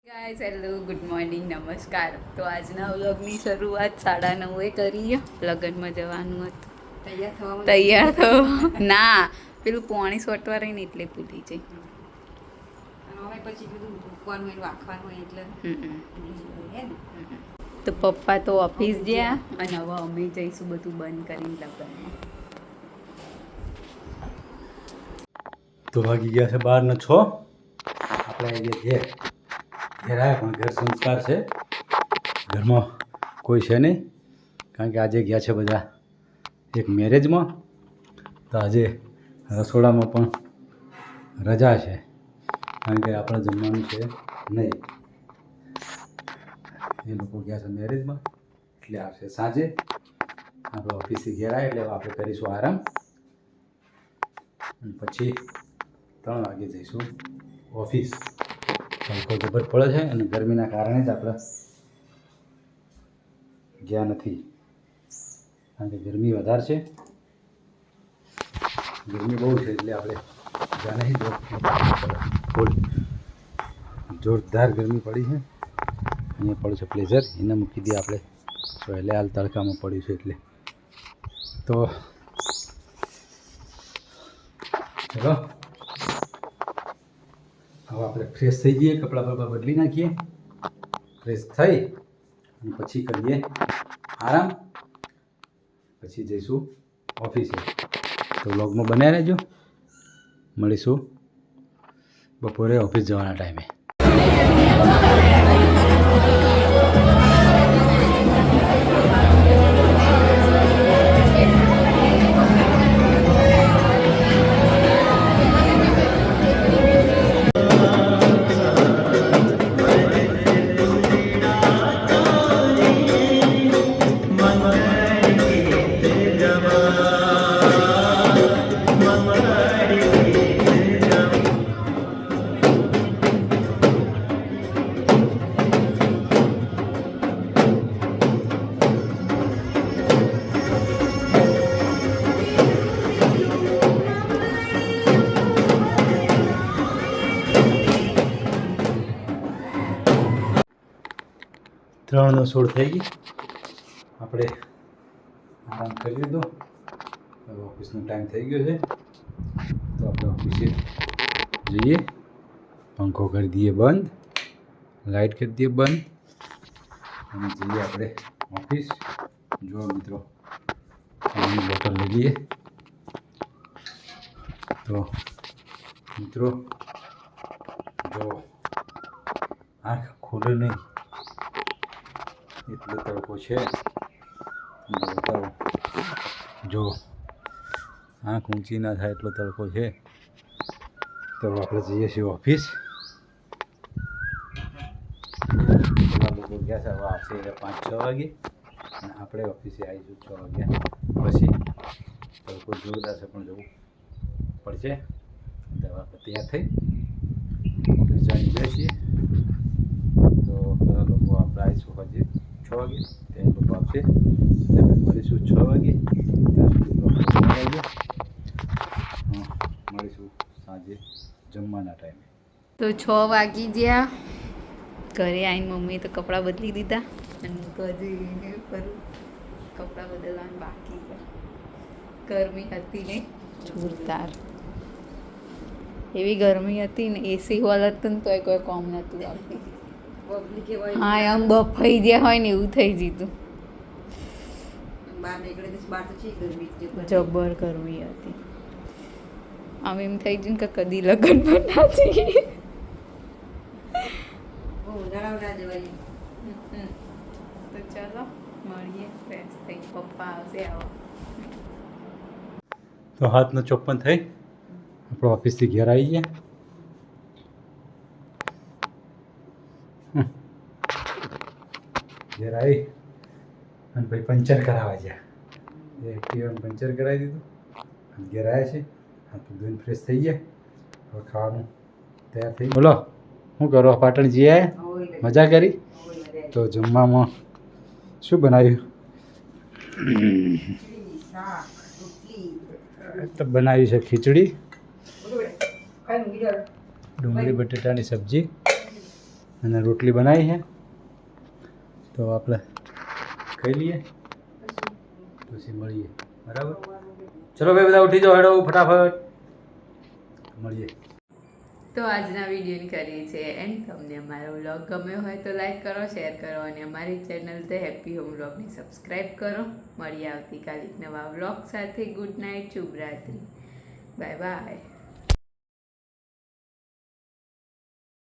Guys hello good morning નમસ્કાર. તો આજના વ્લોગની શરૂઆત 9:30 કરીએ. લગ્નમાં જવાનું હતું. તૈયાર થવા ના પેલું પોણી સોટવા રહીને એટલે ભૂલી જઈ. તો પપ્પા તો ઓફિસ ગયા અને હવે અમે જઈશું બધું બંધ કરીને લગ્નમાં. તો વાગી ગયા છે 12:06. આપણે આવી ગયા ઘેર આવ્યા પણ ઘર સંસ્કાર છે, ઘરમાં કોઈ છે નહીં કારણ કે આજે ગયા છે બધા એક મેરેજમાં. તો આજે રસોડામાં પણ રજા છે કારણ કે આપણે જમવાનું છે નહીં. એ લોકો ગયા છે મેરેજમાં એટલે આવશે સાંજે. આપણે ઓફિસથી ઘેર આવ્યા એટલે આપણે કરીશું આરામ અને પછી 3 વાગે જઈશું ઓફિસ. તડકો જબર પડે છે અને ગરમીના કારણે જ આપણે ગયા નથી કારણ કે ગરમી વધારે છે, ગરમી બહુ છે એટલે આપણે ગયા નહીં. ફૂલ જોરદાર ગરમી પડી છે. અહીંયા પડ્યું છે પ્લેઝર, એને મૂકી દઈએ આપણે. એટલે હાલ તડકામાં પડ્યું છે એટલે તો ચલો હવે આપણે ફ્રેશ થઈ જઈએ, કપડાં બપડા બદલી નાખીએ, ફ્રેશ થઈ અને પછી કરીએ આરામ. પછી જઈશું ઓફિસે. તો વ્લોગમાં બનાવી રહેજો. મળીશું બપોરે ઓફિસ જવાના ટાઈમે. ત્રણ નો 16 થઈ ગઈ. આપણે આરામ કરી લીધો. હવે ઓફિસનો ટાઈમ થઈ ગયો છે તો આપણે ઓફિસે જઈએ. પંખો કરી દઈએ બંધ, લાઇટ કરી દઈએ બંધ અને જઈએ આપણે ઓફિસ. જો મિત્રો પાણીની બોટલ લઈ લઈએ. તો મિત્રો જો આંખ ખોલે નહીં એટલો તડકો છે. બતાવો, જો આંખ ઊંચી ના થાય એટલો તડકો છે. તો આપણે જઈએ છીએ ઓફિસ. પેલા લોકો ગયા છે, હવે આવશે એટલે 5-6 વાગે અને આપણે ઓફિસે આવીશું 6 વાગ્યા પછી. તડકો જોરદાર છે પણ જવું પડશે. હવે આપણે તૈયાર થઈ ઓફિસ જઈ ગયા છીએ. તો પેલા લોકો આપણે આવીશું હજી 6 વાગે, ત્યાં લોકો આવશે એટલે મળીશું 6 વાગે. ત્યાં સુધી મળીશું સાંજે જમવાના ટાઈમે. તો 6 વાગી ગયા. ઘરે આવીને મમ્મીએ તો કપડાં બદલી દીધા અને હું તો હજી કરું કપડાં બદલવાનું બાકી છે. ગરમી હતી ને જોરદાર, એવી ગરમી હતી ને એસી હોલ હતું ને તોય કોઈ કોમ નહોતું આવતી. હા આમ બફાઈ ગયા હોય ને એવું થઈ જતું. જબર ગરમી હતી. આમ એમ થઈ ગયું કે કદી લગ્ન પણ ના જઈએ. તો ચાલો મળીએ, ફ્રેશ થઈ પપ્પા આવશે. આવો તો 7:54 થઈ. આપણે ઓફિસથી ઘેર આવી ગયા. ઘેર આવી અને ભાઈ પંચર કરાવવા ગયા. એક્ટિવાનું પંચર કરાવી દીધું અને ઘેર આવ્યા છે. હાથ ધોઈને ફ્રેશ થઈ ગયા. હવે ખાવાનું તૈયાર થઈ. બોલો શું કરો? પાટણ જઈ આવ્યા? મજા કરી? તો જમવામાં શું બનાવ્યું? તો બનાવી છે ખીચડી, ડુંગળી બટેટાની સબ્જી અને રોટલી બનાવી છે તો આપણે ખાઈ લઈએ પછી મળીએ બરાબર. ચલો ભાઈ બધા ઉઠી જાઓ, હેડો ફટાફટ મળીએ. તો આજના વિડીયોની કરીએ છીએ એન્ડ. તમને અમારો વ્લોગ ગમ્યો હોય તો લાઈક કરો, શેર કરો અને અમારી ચેનલ ધ હેપી હોમ વ્લોગને સબસ્ક્રાઈબ કરો. મળીએ આવતીકાલે નવા વ્લોગ સાથે. ગુડ નાઇટ, શુભરાત્રી, બાય બાય.